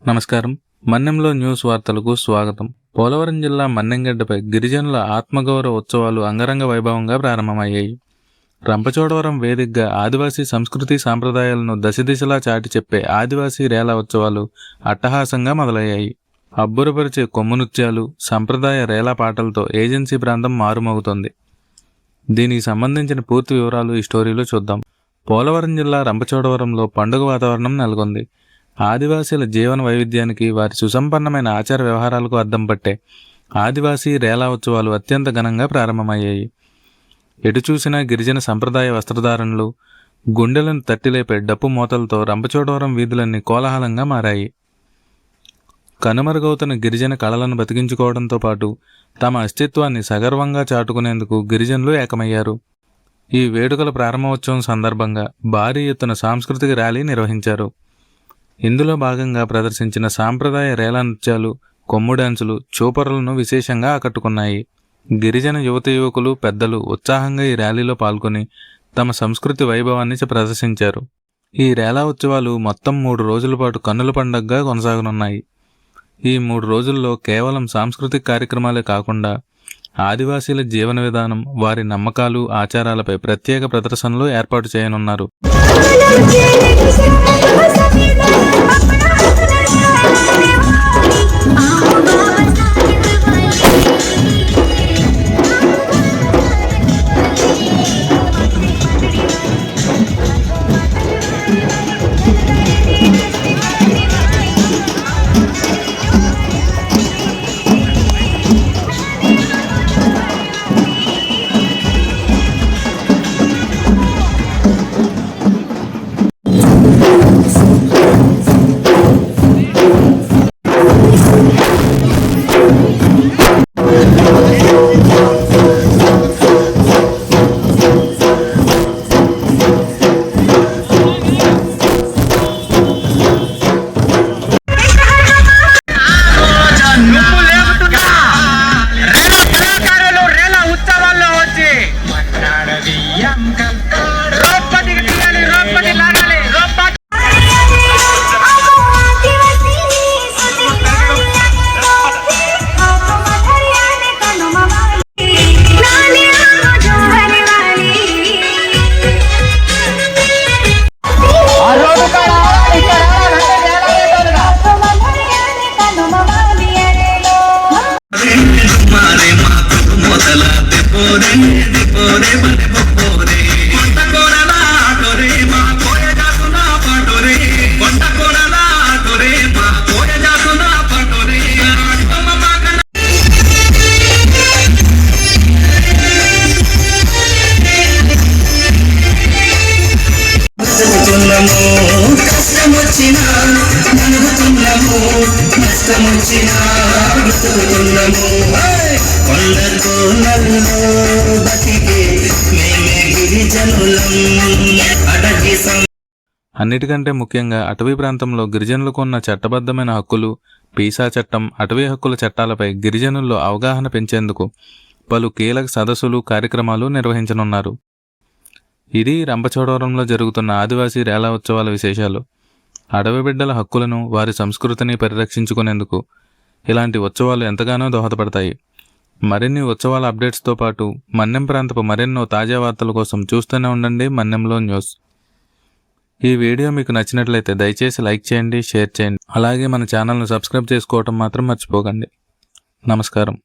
నమస్కారం. మన్నెంలో న్యూస్ వార్తలకు స్వాగతం. పోలవరం జిల్లా మన్నెంగడ్డపై గిరిజనుల ఆత్మగౌరవ ఉత్సవాలు అంగరంగ వైభవంగా ప్రారంభమయ్యాయి. రంపచోడవరం వేదికగా ఆదివాసీ సంస్కృతి సాంప్రదాయాలను దశదిశలా చాటి చెప్పే ఆదివాసీ రేలా ఉత్సవాలు అట్టహాసంగా మొదలయ్యాయి. అబ్బురపరిచే కొమ్ము నృత్యాలు, సంప్రదాయ రేలా పాటలతో ఏజెన్సీ ప్రాంతం మారుమోగుతోంది. దీనికి సంబంధించిన పూర్తి వివరాలు ఈ స్టోరీలో చూద్దాం. పోలవరం జిల్లా రంపచోడవరంలో పండుగ వాతావరణం నెలకొంది. ఆదివాసీల జీవన వైవిధ్యానికి, వారి సుసంపన్నమైన ఆచార వ్యవహారాలకు అద్దం పట్టే ఆదివాసీ రేలా ఉత్సవాలు అత్యంత ఘనంగా ప్రారంభమయ్యాయి. ఎటు చూసినా గిరిజన సంప్రదాయ వస్త్రధారణలు, గుండెలను తట్టిలేపే డప్పు మోతలతో రంపచోడవరం వీధులన్నీ కోలాహలంగా మారాయి. కనుమరుగవుతున్న గిరిజన కళలను బతికించుకోవడంతో పాటు తమ అస్తిత్వాన్ని సగర్వంగా చాటుకునేందుకు గిరిజనులు ఏకమయ్యారు. ఈ వేడుకల ప్రారంభోత్సవం సందర్భంగా భారీ ఎత్తున సాంస్కృతిక ర్యాలీ నిర్వహించారు. ఇందులో భాగంగా ప్రదర్శించిన సాంప్రదాయ రేలా నృత్యాలు, కొమ్ము డాన్సులు చూపరులను విశేషంగా ఆకట్టుకున్నాయి. గిరిజన యువత యువకులు, పెద్దలు ఉత్సాహంగా ఈ ర్యాలీలో పాల్గొని తమ సంస్కృతి వైభవాన్ని ప్రదర్శించారు. ఈ రేలా ఉత్సవాలు మొత్తం 3 రోజుల పాటు కన్నుల పండుగగా కొనసాగనున్నాయి. ఈ 3 రోజుల్లో కేవలం సాంస్కృతిక కార్యక్రమాలే కాకుండా ఆదివాసీల జీవన విధానం, వారి నమ్మకాలు, ఆచారాలపై ప్రత్యేక ప్రదర్శనలు ఏర్పాటు చేయనున్నారు. అన్నిటికంటే ముఖ్యంగా అటవీ ప్రాంతంలో గిరిజనులకు ఉన్న చట్టబద్ధమైన హక్కులు, పీసా చట్టం, అటవీ హక్కుల చట్టాలపై గిరిజనుల్లో అవగాహన పెంచేందుకు పలు కీలక సదస్సులు, కార్యక్రమాలు నిర్వహించనున్నారు. ఇది రంపచోడవరంలో జరుగుతున్న ఆదివాసీ రేలా ఉత్సవాల విశేషాలు. అడవి బిడ్డల హక్కులను, వారి సంస్కృతిని పరిరక్షించుకునేందుకు ఇలాంటి ఉత్సవాలు ఎంతగానో దోహదపడతాయి. మరిన్ని ఉత్సవాల అప్డేట్స్తో పాటు మన్నెం ప్రాంతపు మరెన్నో తాజా వార్తల కోసం చూస్తూనే ఉండండి మన్నెంలో న్యూస్. ఈ వీడియో మీకు నచ్చినట్లయితే దయచేసి లైక్ చేయండి, షేర్ చేయండి. అలాగే మన ఛానల్ను సబ్స్క్రైబ్ చేసుకోవటం మాత్రం మర్చిపోకండి. నమస్కారం.